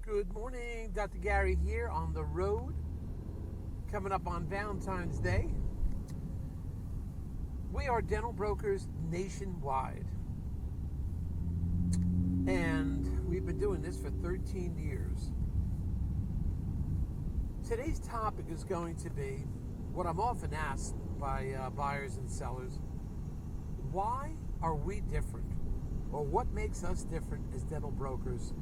Good morning, Dr. Gary here on the road, coming up on Valentine's Day. We are dental brokers nationwide, and we've been doing this for 13 years. Today's topic is going to be what I'm often asked by buyers and sellers. Why are we different? Or what makes us different as dental brokers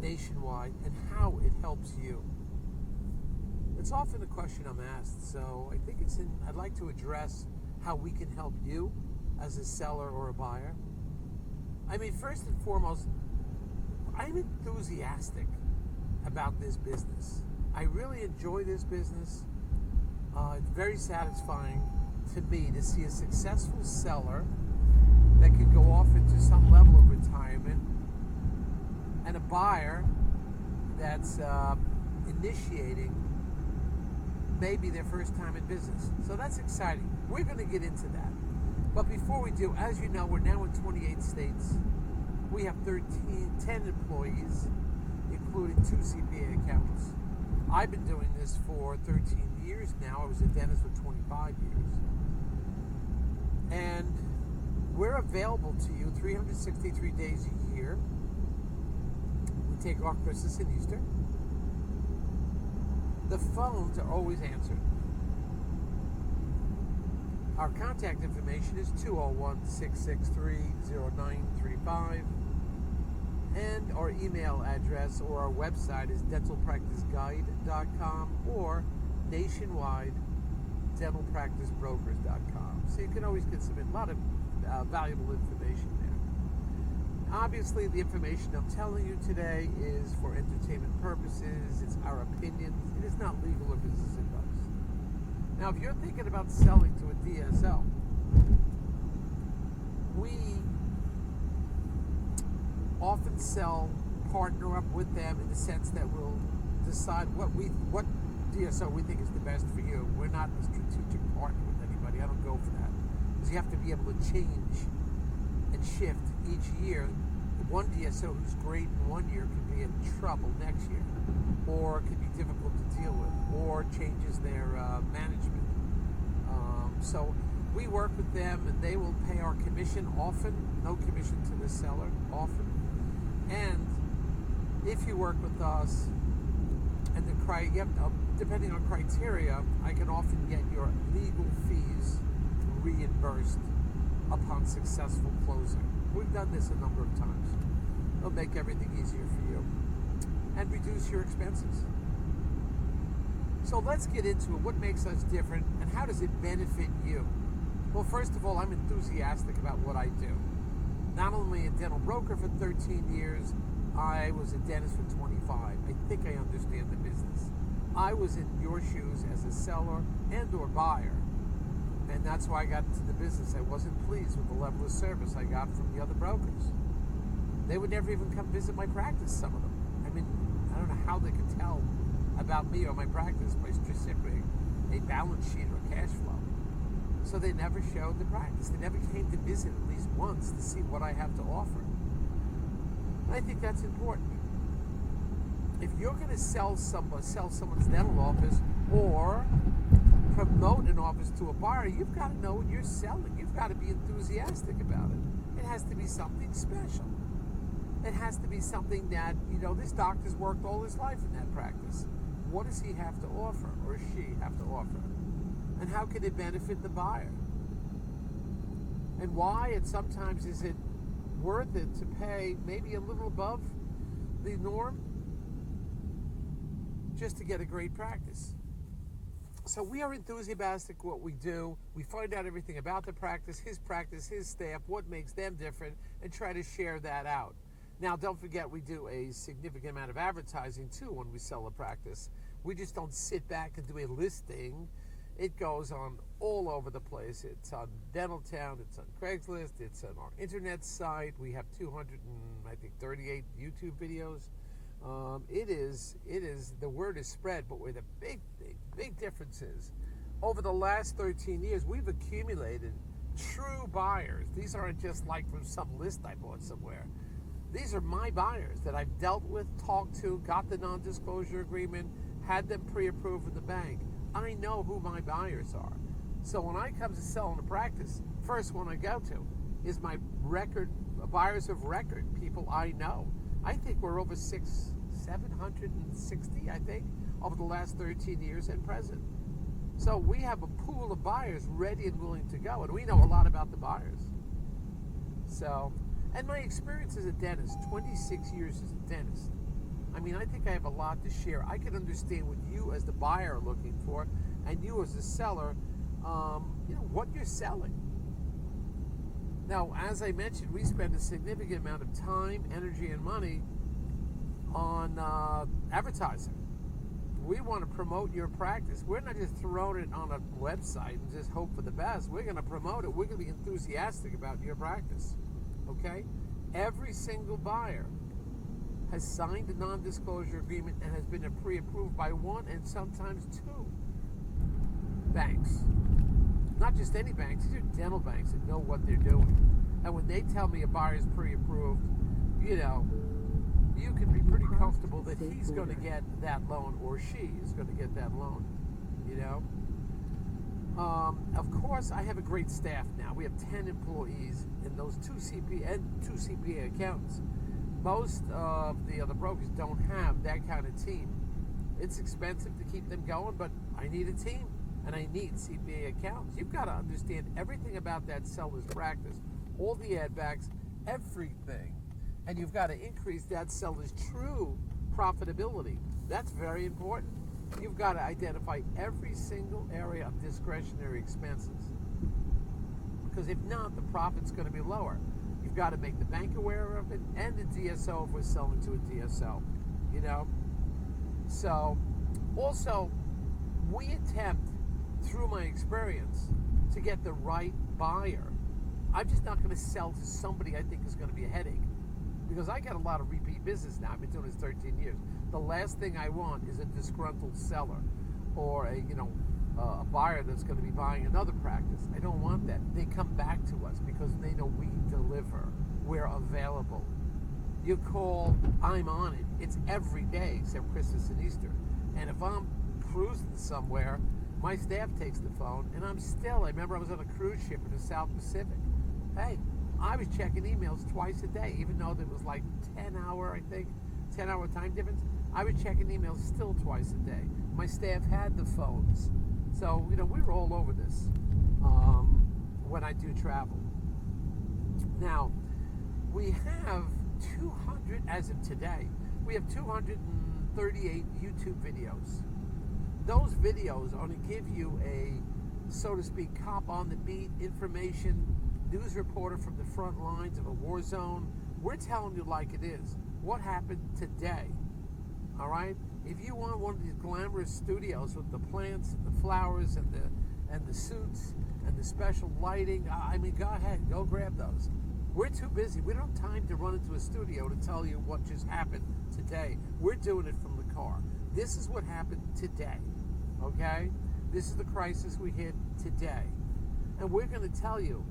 nationwide, and how it helps you? It's often a question I'm asked, so I think I'd like to address how we can help you as a seller or a buyer. I mean, first and foremost, I'm enthusiastic about this business. I really enjoy this business. It's very satisfying to me to see a successful seller that can go off into some level of retirement, and a buyer that's initiating maybe their first time in business. So that's exciting. We're going to get into that. But before we do, as you know, we're now in 28 states. We have 10 employees, including 2 CPA accountants. I've been doing this for 13 years now. I was a dentist for 25 years. And we're available to you 363 days a year. We take off Christmas and Easter. The phones are always answered. Our contact information is 201-663-0935. And our email address or our website is dentalpracticeguide.com or nationwidedentalpracticebrokers.com. So you can always get a lot of valuable information there. Obviously, the information I'm telling you today is for entertainment purposes. It's our opinions. It is not legal or business advice. Now, if you're thinking about selling to a DSO, we often partner up with them in the sense that we'll decide what DSO we think is the best for you. We're not a strategic partner with anybody. I don't go for that. Because you have to be able to change and shift each year. One DSO who's great in one year could be in trouble next year, or could be difficult to deal with, or changes their management. So we work with them, and they will pay our commission often, no commission to the seller often. And if you work with us, and depending on criteria, I can often get your legal fees reimbursed upon successful closing. We've done this a number of times. It'll make everything easier for you and reduce your expenses. So let's get into it. What makes us different, and how does it benefit you? Well, first of all, I'm enthusiastic about what I do. Not only a dental broker for 13 years, I was a dentist for 25. I think I understand the business. I was in your shoes as a seller and or buyer. And that's why I got into the business. I wasn't pleased with the level of service I got from the other brokers. They would never even come visit my practice, some of them. I mean, I don't know how they could tell about me or my practice by specifically a balance sheet or cash flow. So they never showed the practice. They never came to visit at least once to see what I have to offer. And I think that's important. If you're going to sell someone's dental office or promote an office to a buyer, you've got to know what you're selling. You've got to be enthusiastic about it. It has to be something special. It has to be something that, this doctor's worked all his life in that practice. What does he have to offer, or she have to offer? And how can it benefit the buyer? And why, and sometimes is it worth it to pay maybe a little above the norm just to get a great practice? So we are enthusiastic what we do. We find out everything about the practice, his staff, what makes them different, and try to share that out. Now, don't forget, we do a significant amount of advertising too when we sell a practice. We just don't sit back and do a listing. It goes on all over the place. It's on Dentaltown, it's on Craigslist, it's on our internet site. We have 238 YouTube videos. It is, the word is spread, but where the big difference is, over the last 13 years, we've accumulated true buyers. These aren't just like from some list I bought somewhere. These are my buyers that I've dealt with, talked to, got the non-disclosure agreement, had them pre-approved with the bank. I know who my buyers are. So when I come to selling a practice, first one I go to is my buyers of record, people I know. I think we're over 760, I think, over the last 13 years and present. So we have a pool of buyers ready and willing to go, and we know a lot about the buyers. So, and my experience as a dentist, 26 years as a dentist, I mean, I think I have a lot to share. I can understand what you as the buyer are looking for, and you as the seller, what you're selling. Now, as I mentioned, we spend a significant amount of time, energy, and money on advertising. We want to promote your practice. We're not just throwing it on a website and just hope for the best. We're going to promote it. We're going to be enthusiastic about your practice. Okay? Every single buyer has signed a non-disclosure agreement and has been pre-approved by one and sometimes two banks. Not just any banks, these are dental banks that know what they're doing. And when they tell me a buyer's pre-approved, you can be pretty comfortable that he's going to get that loan or she is going to get that loan, Of course, I have a great staff now. We have 10 employees and those two CPA accountants. Most of the other brokers don't have that kind of team. It's expensive to keep them going, but I need a team and I need CPA accountants. You've got to understand everything about that seller's practice, all the add backs, everything. And you've got to increase that seller's true profitability. That's very important. You've got to identify every single area of discretionary expenses. Because if not, the profit's going to be lower. You've got to make the bank aware of it and the DSO if we're selling to a DSO, So, also, we attempt, through my experience, to get the right buyer. I'm just not going to sell to somebody I think is going to be a headache. Because I get a lot of repeat business now. I've been doing this 13 years. The last thing I want is a disgruntled seller or a buyer that's going to be buying another practice. I don't want that. They come back to us because they know we deliver. We're available. You call, I'm on it. It's every day except Christmas and Easter. And if I'm cruising somewhere, my staff takes the phone, and I remember I was on a cruise ship in the South Pacific. Hey, I was checking emails twice a day, even though there was like 10-hour time difference. I was checking emails still twice a day. My staff had the phones. So, we were all over this when I do travel. Now, we have 200, as of today, we have 238 YouTube videos. Those videos only give you a, so to speak, cop on the beat information, news reporter from the front lines of a war zone. We're telling you like it is. What happened today? All right? If you want one of these glamorous studios with the plants and the flowers and the suits and the special lighting, go ahead, go grab those. We're too busy. We don't have time to run into a studio to tell you what just happened today. We're doing it from the car. This is what happened today. Okay? This is the crisis we hit today. And we're going to tell you,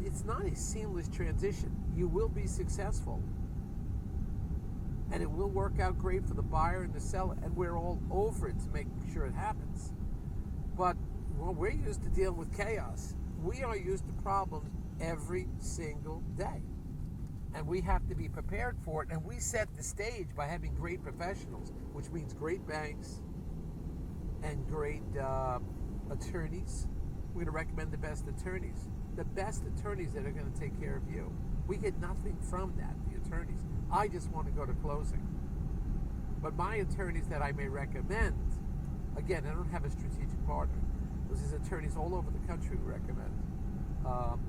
it's not a seamless transition. You will be successful. And it will work out great for the buyer and the seller. And we're all over it to make sure it happens. But we're used to dealing with chaos. We are used to problems every single day. And we have to be prepared for it. And we set the stage by having great professionals, which means great banks and great attorneys. We're going to recommend the best attorneys. The best attorneys that are going to take care of you. We get nothing from that, the attorneys. I just want to go to closing. But my attorneys that I may recommend, again, I don't have a strategic partner. This is attorneys all over the country we recommend.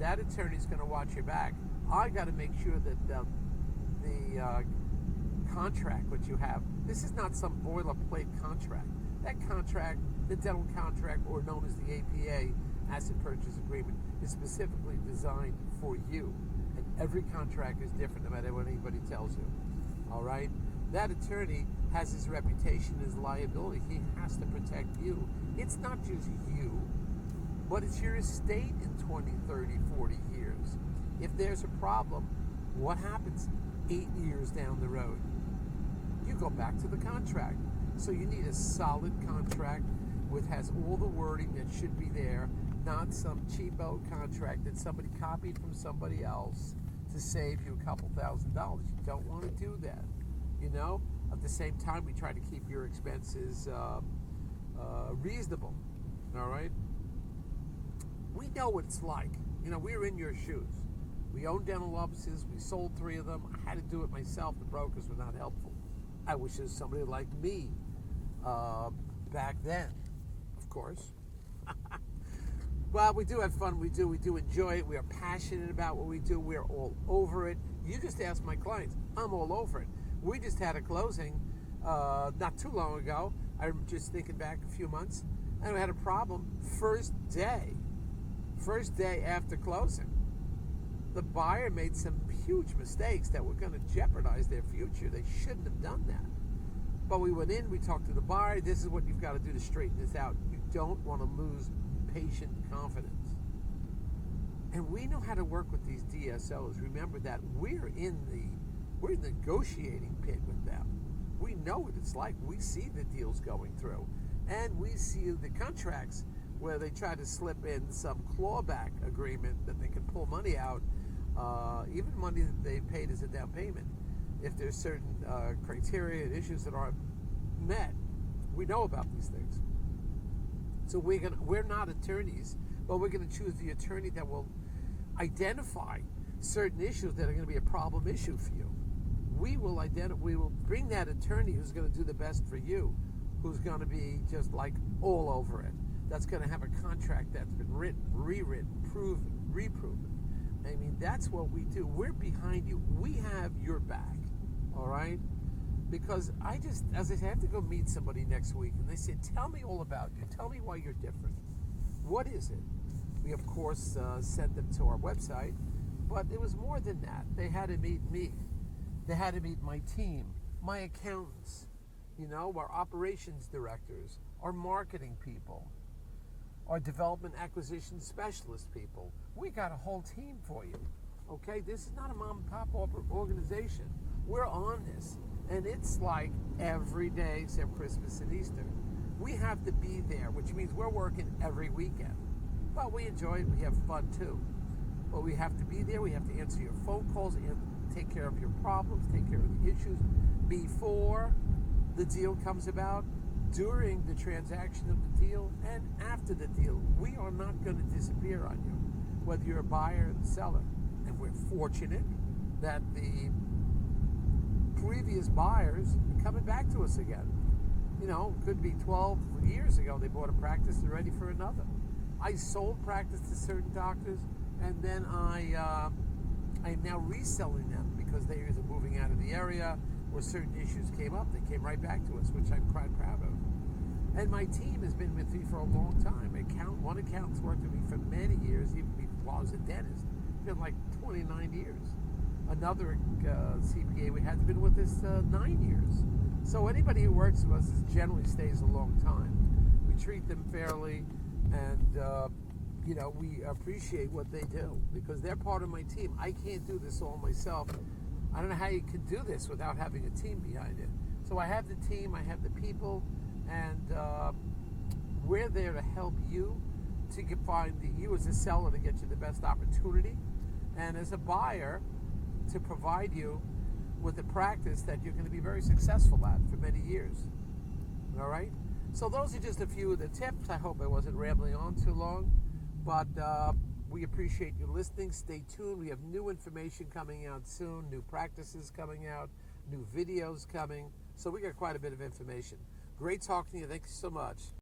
That attorney's going to watch your back. I got to make sure that the contract which you have, this is not some boilerplate contract. That contract, the dental contract, or known as the APA, Asset Purchase Agreement, is specifically designed for you. And every contract is different no matter what anybody tells you. All right? That attorney has his reputation, his liability. He has to protect you. It's not just you, but it's your estate in 20, 30, 40 years. If there's a problem, what happens? 8 years down the road, you go back to the contract. So you need a solid contract which has all the wording that should be there, not some cheapo contract that somebody copied from somebody else to save you a couple $1,000s. You don't want to do that, you know. At the same time, we try to keep your expenses reasonable, all right? We know what it's like. You know, we're in your shoes. We own dental offices. We sold 3 of them. I had to do it myself. The brokers were not helpful. I wish there was somebody like me back then, of course. Well, we do have fun. We do enjoy it. We are passionate about what we do. We're all over it. You just ask my clients. I'm all over it. We just had a closing not too long ago. I'm just thinking back a few months, and we had a problem. First day after closing, the buyer made some huge mistakes that were going to jeopardize their future. They shouldn't have done that. But we went in, we talked to the buyer. This is what you've got to do to straighten this out. You don't want to lose patient confidence. And we know how to work with these DSOs. Remember that we're in the negotiating pit with them. We know what it's like. We see the deals going through. And we see the contracts where they try to slip in some clawback agreement that they can pull money out, even money that they paid as a down payment. If there's certain criteria and issues that aren't met, we know about these things. So we're not attorneys, but we're going to choose the attorney that will identify certain issues that are going to be a problem issue for you. We will bring that attorney who's going to do the best for you, who's going to be just like all over it. That's going to have a contract that's been written, rewritten, proven, reproven. I mean, that's what we do. We're behind you. We have your back, all right? Because as I say, I have to go meet somebody next week, and they said, tell me all about you. Tell me why you're different. What is it? We, of course, sent them to our website, but it was more than that. They had to meet me. They had to meet my team, my accountants, you know, our operations directors, our marketing people, our development acquisition specialist people. We got a whole team for you, okay? This is not a mom and pop organization. We're on this, and it's like every day except Christmas and Easter. We have to be there, which means we're working every weekend. But we enjoy it. We have fun, too. But we have to be there. We have to answer your phone calls and take care of your problems, take care of the issues before the deal comes about, during the transaction of the deal, and after the deal. We are not going to disappear on you, whether you're a buyer or the seller. And we're fortunate that the previous buyers are coming back to us again. You know, could be 12 years ago they bought a practice and ready for another. I sold practice to certain doctors, and then I am now reselling them because they're either moving out of the area or certain issues came up. They came right back to us, which I'm quite proud of. And my team has been with me for a long time. One accountant's worked with me for many years, even while I was a dentist. It's been like 29 years. Another CPA we had been with us 9 years. So anybody who works with us generally stays a long time. We treat them fairly, and you know, we appreciate what they do because they're part of my team. I can't do this all myself. I don't know how you could do this without having a team behind it. So I have the team, I have the people, and we're there to help you to find you as a seller to get you the best opportunity, and as a buyer to provide you with a practice that you're going to be very successful at for many years. All right? So those are just a few of the tips. I hope I wasn't rambling on too long, but we appreciate you listening. Stay tuned. We have new information coming out soon, new practices coming out, new videos coming. So we got quite a bit of information. Great talking to you. Thank you so much.